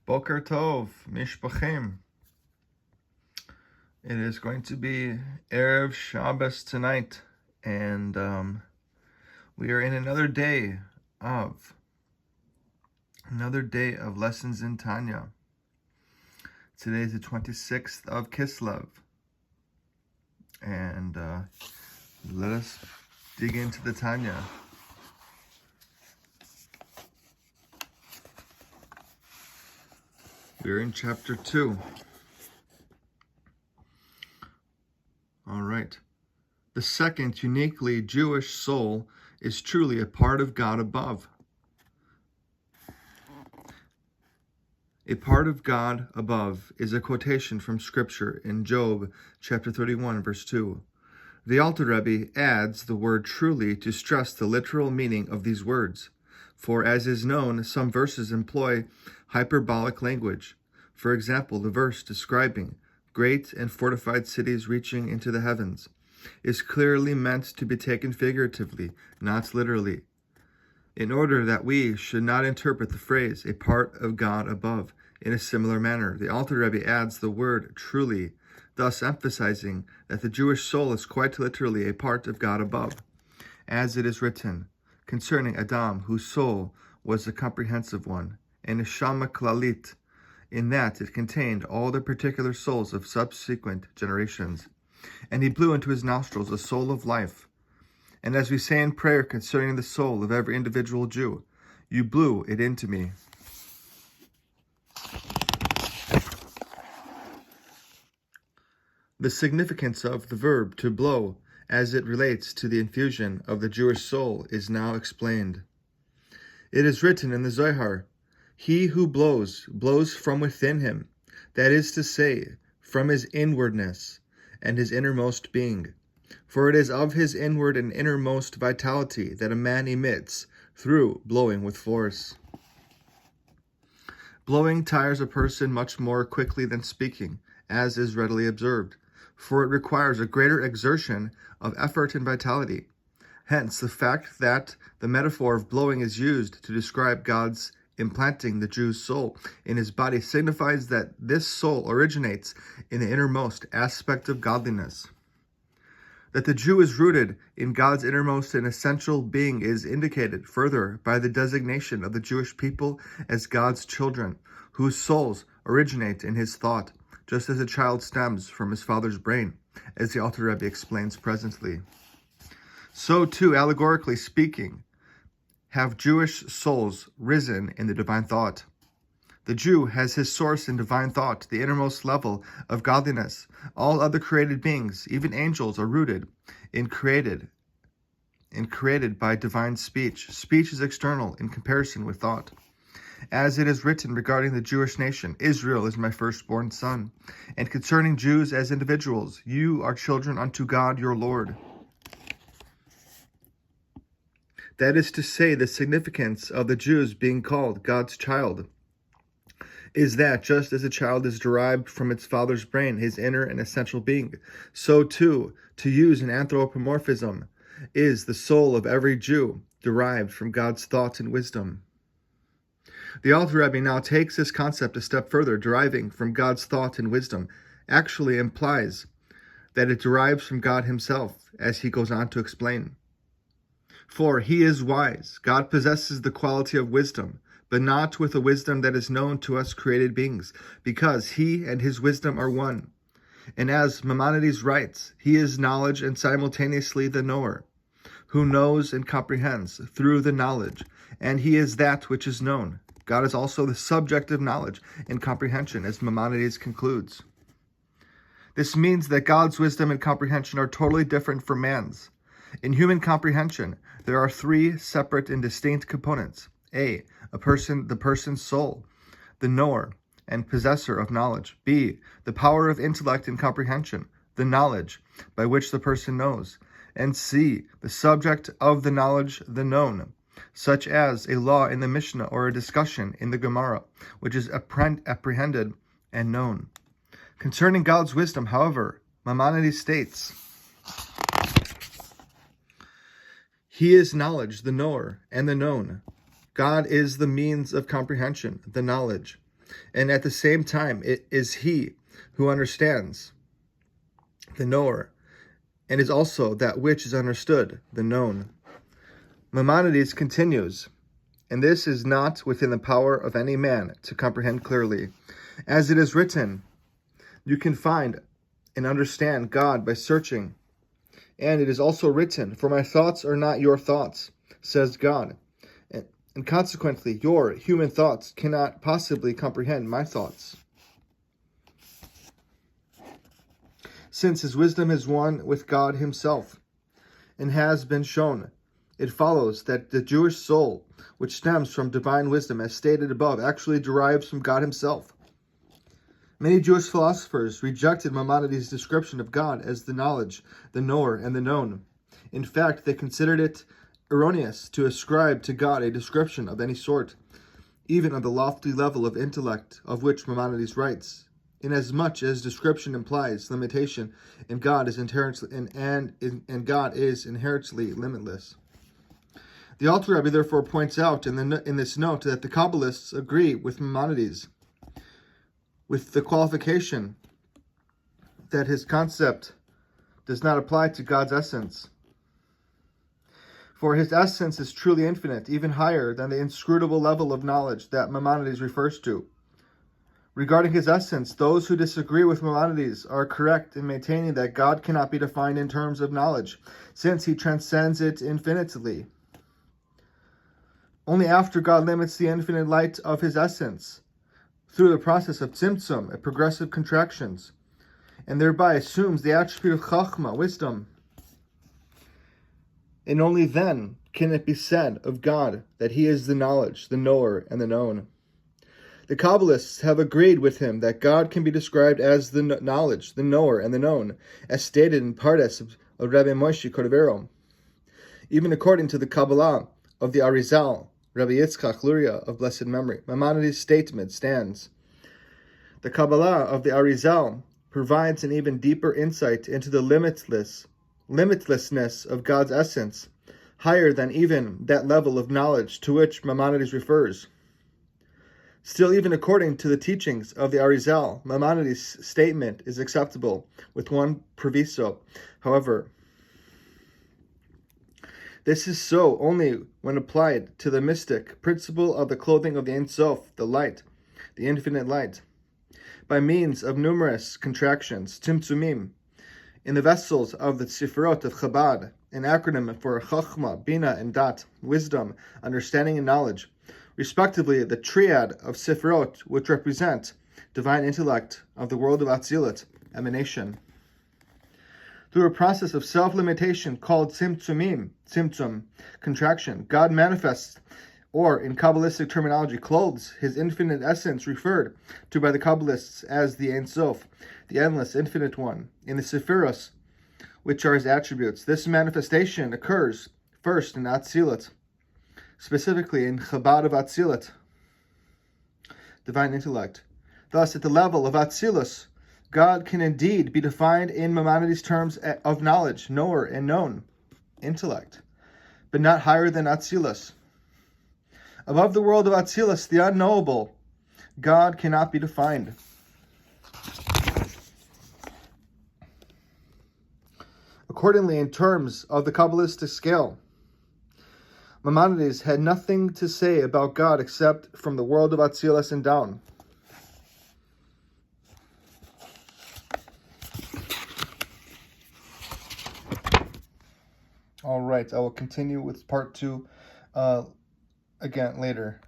Boker Tov, Mishpachim. It is going to be Erev Shabbos tonight, and we are in another day of lessons in Tanya. Today is the 26th of Kislev, and let us dig into the Tanya. We're in chapter 2. All right. The second uniquely Jewish soul is truly a part of God above. A part of God above is a quotation from Scripture in Job chapter 31, verse 2. The Alter Rebbe adds the word truly to stress the literal meaning of these words. For as is known, some verses employ hyperbolic language. For example, the verse describing great and fortified cities reaching into the heavens is clearly meant to be taken figuratively, not literally. In order that we should not interpret the phrase, a part of God above, in a similar manner, the Alter Rebbe adds the word truly, thus emphasizing that the Jewish soul is quite literally a part of God above. As it is written concerning Adam, whose soul was a comprehensive one, and neshama klalit, in that it contained all the particular souls of subsequent generations. And he blew into his nostrils a soul of life. And as we say in prayer concerning the soul of every individual Jew, you blew it into me. The significance of the verb to blow as it relates to the infusion of the Jewish soul is now explained. It is written in the Zohar, he who blows, blows from within him, that is to say, from his inwardness and his innermost being. For it is of his inward and innermost vitality that a man emits through blowing with force. Blowing tires a person much more quickly than speaking, as is readily observed, for it requires a greater exertion of effort and vitality. Hence, the fact that the metaphor of blowing is used to describe God's implanting the Jew's soul in his body signifies that this soul originates in the innermost aspect of godliness. That the Jew is rooted in God's innermost and essential being is indicated further by the designation of the Jewish people as God's children, whose souls originate in his thought, just as a child stems from his father's brain, as the Alter Rebbe explains presently. So too, allegorically speaking, have Jewish souls risen in the divine thought. The Jew has his source in divine thought, the innermost level of godliness. All other created beings, even angels, are rooted in created by divine speech. Speech is external in comparison with thought. As it is written regarding the Jewish nation, Israel is my firstborn son. And concerning Jews as individuals, you are children unto God your Lord. That is to say, the significance of the Jews being called God's child is that just as a child is derived from its father's brain, his inner and essential being, so too, to use an anthropomorphism, is the soul of every Jew derived from God's thought and wisdom. The Alter Rebbe now takes this concept a step further. Deriving from God's thought and wisdom actually implies that it derives from God himself, as he goes on to explain. For he is wise. God possesses the quality of wisdom, but not with a wisdom that is known to us created beings, because he and his wisdom are one. And as Maimonides writes, he is knowledge and simultaneously the knower, who knows and comprehends through the knowledge, and he is that which is known. God is also the subject of knowledge and comprehension, as Maimonides concludes. This means that God's wisdom and comprehension are totally different from man's. In human comprehension, there are three separate and distinct components. A, the person's soul, the knower and possessor of knowledge. B, the power of intellect and comprehension, the knowledge by which the person knows. And C, the subject of the knowledge, the known, such as a law in the Mishnah or a discussion in the Gemara, which is apprehended and known. Concerning God's wisdom, however, Maimonides states, he is knowledge, the knower, and the known. God is the means of comprehension, the knowledge. and at the same time it is he who understands, the knower, and is also that which is understood, the known. Maimonides continues, and this is not within the power of any man to comprehend clearly. As it is written, you can find and understand God by searching. And it is also written, for my thoughts are not your thoughts, says God. And consequently, your human thoughts cannot possibly comprehend my thoughts. Since his wisdom is one with God himself, and has been shown, it follows that the Jewish soul, which stems from divine wisdom, as stated above, actually derives from God himself. Many Jewish philosophers rejected Maimonides' description of God as the knowledge, the knower, and the known. In fact, they considered it erroneous to ascribe to God a description of any sort, even on the lofty level of intellect of which Maimonides writes, inasmuch as description implies limitation, and God is inherently God is inherently limitless. The Alter Rebbe therefore points out in this note that the Kabbalists agree with Maimonides, with the qualification that his concept does not apply to God's essence. For his essence is truly infinite, even higher than the inscrutable level of knowledge that Maimonides refers to. Regarding his essence, those who disagree with Maimonides are correct in maintaining that God cannot be defined in terms of knowledge, since he transcends it infinitely. Only after God limits the infinite light of his essence, through the process of tzimtzum, a progressive contractions, and thereby assumes the attribute of chachma, wisdom. And only then can it be said of God that he is the knowledge, the knower, and the known. The Kabbalists have agreed with him that God can be described as the knowledge, the knower, and the known, as stated in Pardes of Rabbi Moshe Cordovero. Even according to the Kabbalah of the Arizal, Rabbi Yitzchak Luria of blessed memory, Maimonides' statement stands. The Kabbalah of the Arizal provides an even deeper insight into the limitlessness of God's essence, higher than even that level of knowledge to which Maimonides refers. Still, even according to the teachings of the Arizal, Maimonides' statement is acceptable, with one proviso, however. This is so only when applied to the mystic principle of the clothing of the Ein Sof, the light, the infinite light, by means of numerous contractions, tzimtzumim, in the vessels of the Tzifrot of Chabad, an acronym for Chachma, Bina, and Dat, wisdom, understanding, and knowledge, respectively the triad of Sifrot, which represent divine intellect of the world of Atzilut, emanation. Through a process of self-limitation called tzimtzum, contraction, God manifests, or in Kabbalistic terminology, clothes his infinite essence, referred to by the Kabbalists as the Ein Sof, the endless, infinite one, in the Sephiros, which are his attributes. This manifestation occurs first in Atzilut, specifically in Chabad of Atzilut, divine intellect. Thus, at the level of Atzilus, God can indeed be defined in Maimonides' terms of knowledge, knower, and known, intellect, but not higher than Atzilus. Above the world of Atzilus, the unknowable, God cannot be defined. Accordingly, in terms of the Kabbalistic scale, Maimonides had nothing to say about God except from the world of Atzilus and down. All right, I will continue with part 2 again later.